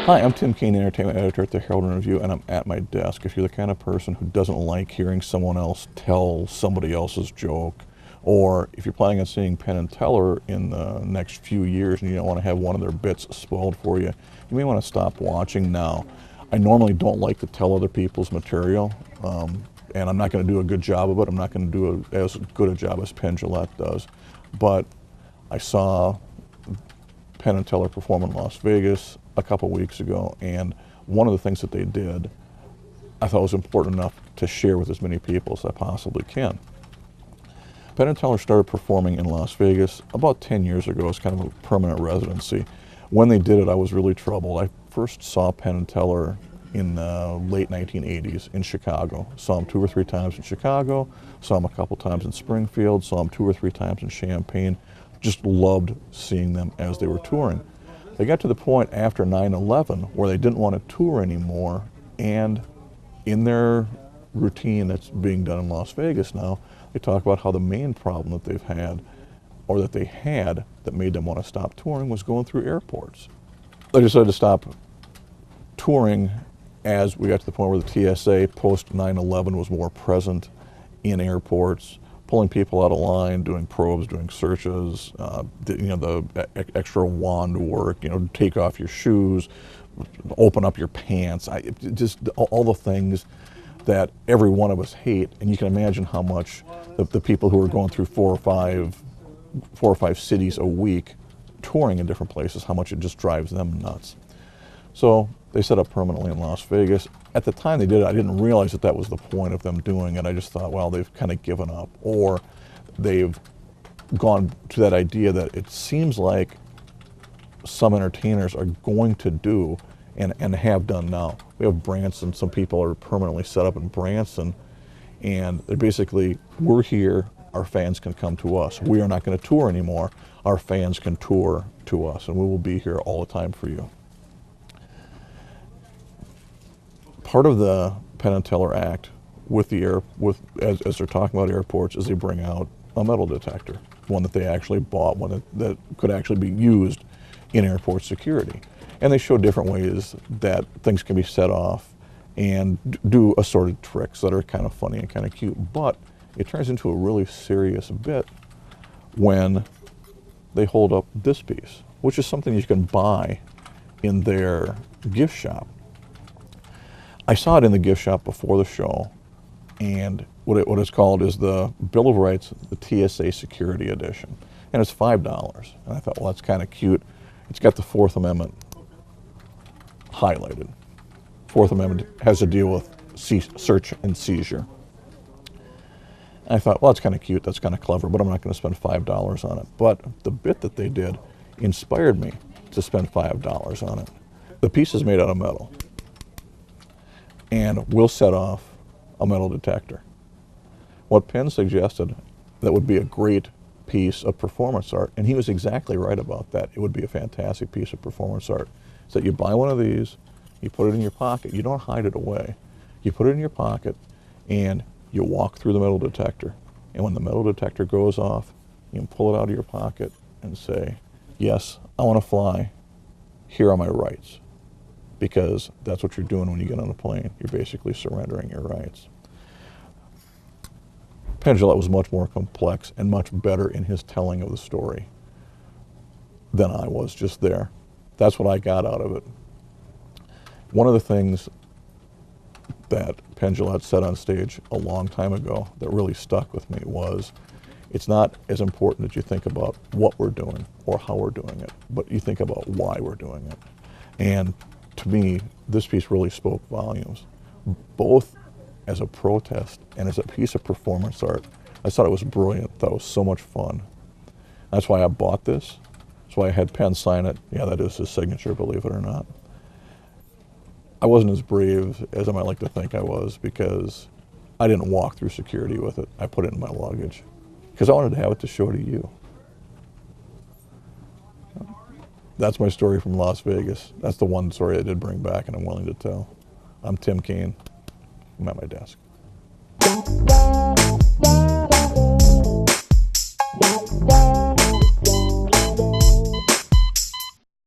Hi, I'm Tim Kane, entertainment editor at the Herald and Review, and I'm at my desk. If you're the kind of person who doesn't like hearing someone else tell somebody else's joke, or if you're planning on seeing Penn and Teller in the next few years and you don't want to have one of their bits spoiled for you, you may want to stop watching now. I normally don't like to tell other people's material, and I'm not going to do a good job of it. I'm not going to do as good a job as Penn Jillette does. But I saw Penn and Teller perform in Las Vegas a couple weeks ago, and one of the things that they did I thought was important enough to share with as many people as I possibly can. Penn and Teller started performing in Las Vegas about 10 years ago as kind of a permanent residency. When they did it, I was really troubled. I first saw Penn and Teller in the late 1980s in Chicago. Saw them 2 or 3 times in Chicago, saw them a couple times in Springfield, saw them 2 or 3 times in Champaign. Just loved seeing them as they were touring. They got to the point after 9/11 where they didn't want to tour anymore, and in their routine that's being done in Las Vegas now, they talk about how the main problem that they've had, or that they had, that made them want to stop touring was going through airports. They decided to stop touring as we got to the point where the TSA post 9/11 was more present in airports, pulling people out of line, doing probes, doing searches, the extra wand work, take off your shoes, open up your pants, just all the things that every one of us hate. And you can imagine how much the people who are going through four or five cities a week touring in different places, how much it just drives them nuts. So they set up permanently in Las Vegas. At the time they did it, I didn't realize that that was the point of them doing it. I just thought, well, they've kind of given up, or they've gone to that idea that it seems like some entertainers are going to do and have done now. We have Branson, some people are permanently set up in Branson, and they're basically, we're here, our fans can come to us. We are not going to tour anymore. Our fans can tour to us, and we will be here all the time for you. Part of the Penn and Teller act as they're talking about airports is they bring out a metal detector, one that they actually bought, one that could actually be used in airport security. And they show different ways that things can be set off and do assorted tricks that are kind of funny and kind of cute. But it turns into a really serious bit when they hold up this piece, which is something you can buy in their gift shop. I saw it in the gift shop before the show, and what it's called is the Bill of Rights, the TSA Security Edition, and it's $5. And I thought, well, that's kind of cute. It's got the Fourth Amendment highlighted. Fourth Amendment has to deal with search and seizure. And I thought, well, that's kind of cute, that's kind of clever, but I'm not going to spend $5 on it. But the bit that they did inspired me to spend $5 on it. The piece is made out of metal and will set off a metal detector. What Penn suggested that would be a great piece of performance art, and he was exactly right about that, it would be a fantastic piece of performance art, is that you buy one of these, you put it in your pocket, you don't hide it away. You put it in your pocket and you walk through the metal detector, and when the metal detector goes off, you can pull it out of your pocket and say, yes, I want to fly, here are my rights. Because that's what you're doing when you get on a plane. You're basically surrendering your rights. Penn Jillette was much more complex and much better in his telling of the story than I was just there. That's what I got out of it. One of the things that Penn Jillette said on stage a long time ago that really stuck with me was, it's not as important that you think about what we're doing or how we're doing it, but you think about why we're doing it. And to me, this piece really spoke volumes, both as a protest and as a piece of performance art. I thought it was brilliant. That was so much fun. That's why I bought this. That's why I had Penn sign it. Yeah, that is his signature, believe it or not. I wasn't as brave as I might like to think I was, because I didn't walk through security with it. I put it in my luggage because I wanted to have it to show to you. That's my story from Las Vegas. That's the one story I did bring back and I'm willing to tell. I'm Tim Kane. I'm at my desk.